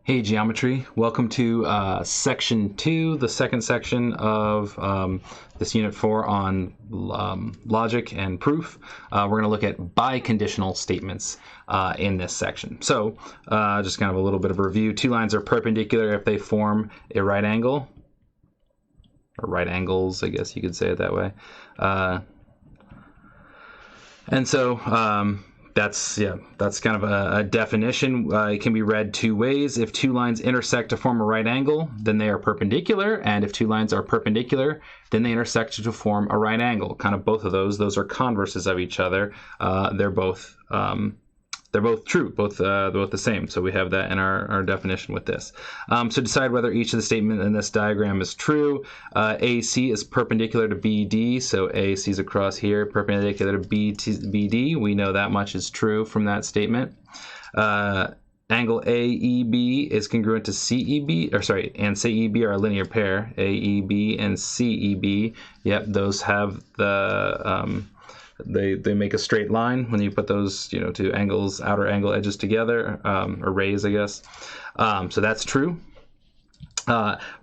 Hey Geometry, welcome to section 2, the second section of this unit 4 on logic and proof. We're going to look at biconditional statements in this section. So just kind of a little bit of a review. Two lines are perpendicular if they form a right angle, or right angles, I guess you could say it that way. That's kind of a definition. It can be read two ways. If two lines intersect to form a right angle, then they are perpendicular. And if two lines are perpendicular, then they intersect to form a right angle. Kind of both of those are converses of each other. They're both true, both the same. So we have that in our definition with this. So decide whether each of the statements in this diagram is true. AC is perpendicular to BD, so AC is across here, perpendicular to BD. We know that much is true from that statement. Angle AEB is congruent to CEB, and CEB are a linear pair. AEB and CEB, yep, those have the They make a straight line when you put those, two angles, outer angle edges together, or rays, I guess. So that's true.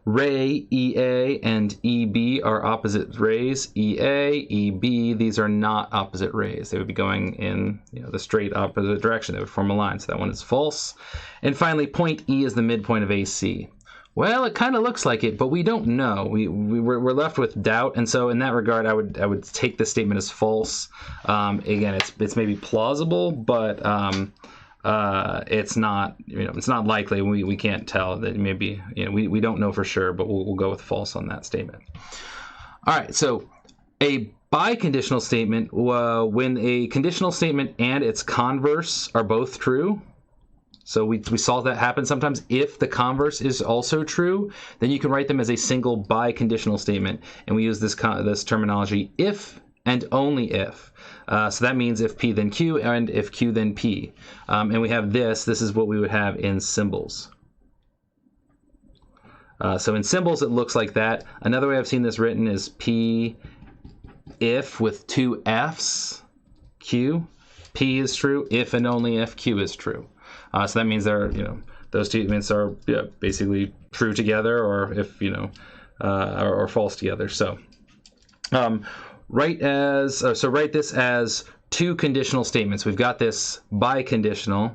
Ray, EA, and EB are opposite rays. EA, EB, these are not opposite rays. They would be going in the straight opposite direction. They would form a line, so that one is false. And finally, point E is the midpoint of AC. Well, it kind of looks like it, but we don't know. We're left with doubt, and so in that regard, I would take this statement as false. Again, it's maybe plausible, but it's not likely. We can't tell that maybe we don't know for sure, but we'll go with false on that statement. All right, so a biconditional statement, when a conditional statement and its converse are both true. So we saw that happen sometimes. If the converse is also true, then you can write them as a single biconditional statement. And we use this terminology, if and only if. So that means if P then Q, and if Q then P. And we have this is what we would have in symbols. So in symbols, it looks like that. Another way I've seen this written is P if with two F's, Q. P is true, if and only if Q is true. So that means those statements are basically true together, or if or false together. So write this as two conditional statements. We've got this biconditional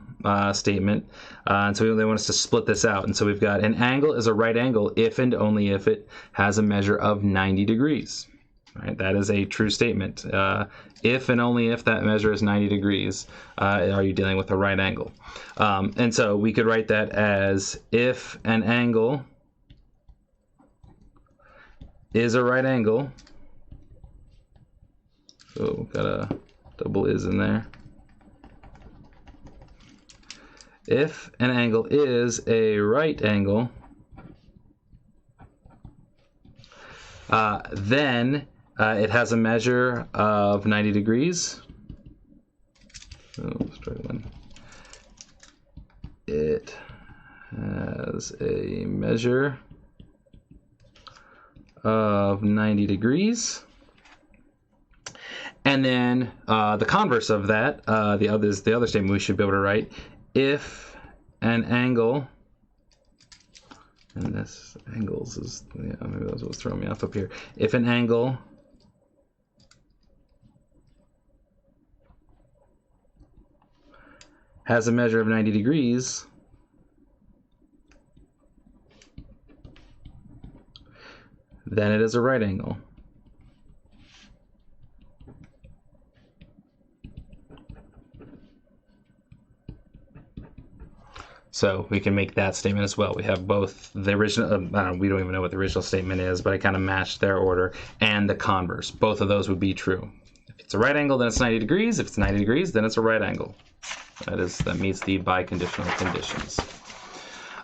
statement, and so they want us to split this out. And so we've got an angle is a right angle if and only if it has a measure of 90 degrees. Right, that is a true statement. If and only if that measure is 90 degrees, are you dealing with a right angle? And so we could write that as if an angle is a right angle. So got a double is in there. If an angle is a right angle, then it has a measure of 90 degrees. Oh, struggling. It has a measure of 90 degrees. And then the converse of that, the other statement we should be able to write, if an angle, and this angles is, maybe that's what's throwing me off up here. If an angle has a measure of 90 degrees, then it is a right angle. So we can make that statement as well. We have both the original, we don't even know what the original statement is, but I kind of matched their order, and the converse. Both of those would be true. If it's a right angle, then it's 90 degrees. If it's 90 degrees, then it's a right angle. That meets the biconditional conditions.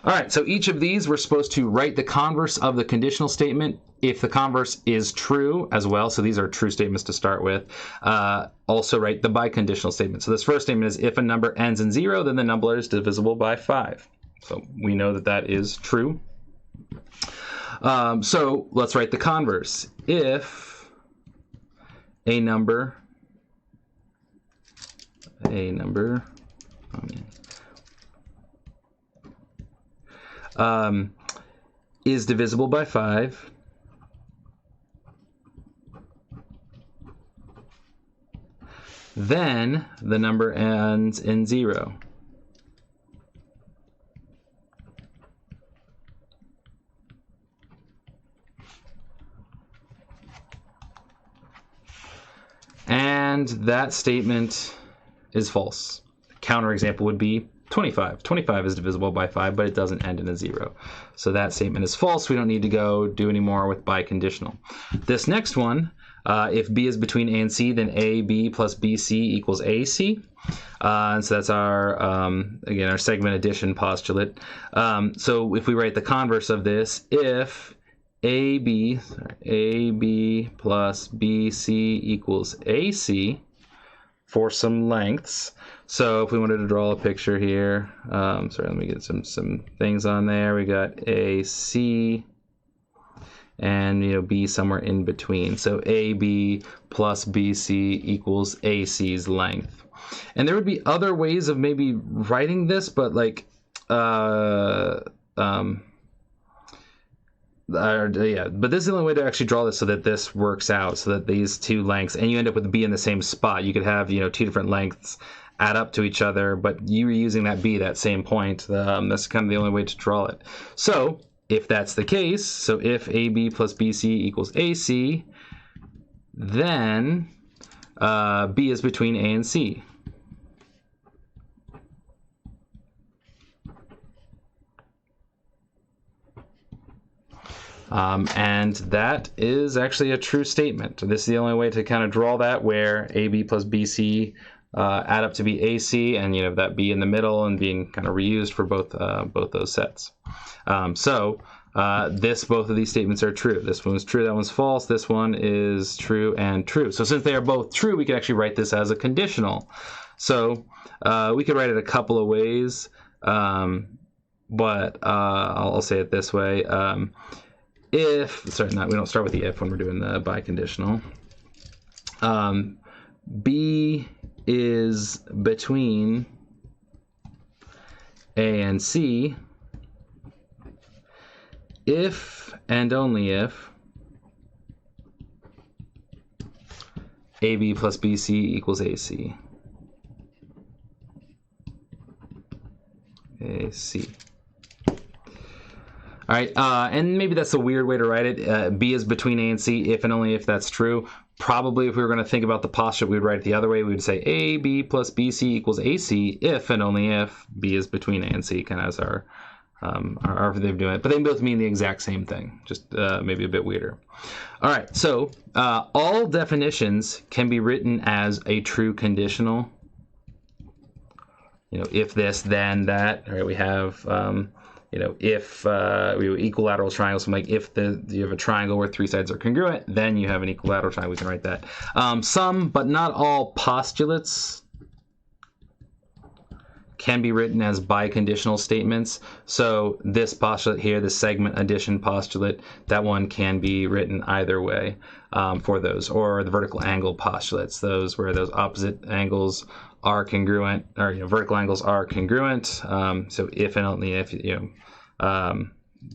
All right, so each of these, we're supposed to write the converse of the conditional statement if the converse is true as well. So these are true statements to start with. Also write the biconditional statement. So this first statement is if a number ends in 0, then the number is divisible by 5. So we know that is true. So let's write the converse. If a number is divisible by 5, then the number ends in 0. And that statement is false. Counterexample would be 25. 25 is divisible by 5, but it doesn't end in a 0. So that statement is false. We don't need to go do any more with biconditional. This next one, if B is between A and C, then AB plus BC equals AC. And so that's our, again, our segment addition postulate. So if we write the converse of this, if AB plus BC equals AC for some lengths. So if we wanted to draw a picture here, sorry, let me get some things on there. We got AC and B somewhere in between. So AB plus BC equals AC's length. And there would be other ways of maybe writing this, but like but this is the only way to actually draw this so that this works out, so that these two lengths, and you end up with B in the same spot. You could have two different lengths add up to each other, but you were using that B, that same point. That's kind of the only way to draw it. So if that's the case, so if AB plus BC equals AC, then B is between A and C. And that is actually a true statement. This is the only way to kind of draw that, where AB plus BC add up to be AC, and that B in the middle and being kind of reused for both those sets. Both of these statements are true. This one's true, that one's false. This one is true and true. So since they are both true, we can actually write this as a conditional. So we could write it a couple of ways, but I'll say it this way. We don't start with the if when we're doing the biconditional. B is between A and C if and only if AB plus BC equals AC. AC. All right, and maybe that's a weird way to write it. B is between A and C if and only if that's true. Probably if we were going to think about the postulate, we would write it the other way. We would say AB plus BC equals AC if and only if B is between A and C, kind of as our way of doing it. But they both mean the exact same thing, just maybe a bit weirder. All right, so all definitions can be written as a true conditional. If this, then that. All right, we have... if we equilateral triangles, so like if you have a triangle where three sides are congruent, then you have an equilateral triangle. We can write that. Some, but not all, postulates can be written as biconditional statements. So this postulate here, the segment addition postulate, that one can be written either way for those, or the vertical angle postulates, those where those opposite angles are congruent, or vertical angles are congruent. So if and only if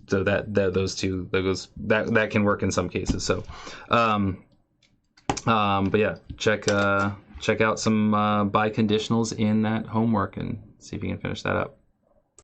so those two, that can work in some cases. So, but yeah, check out some biconditionals in that homework and see if you can finish that up.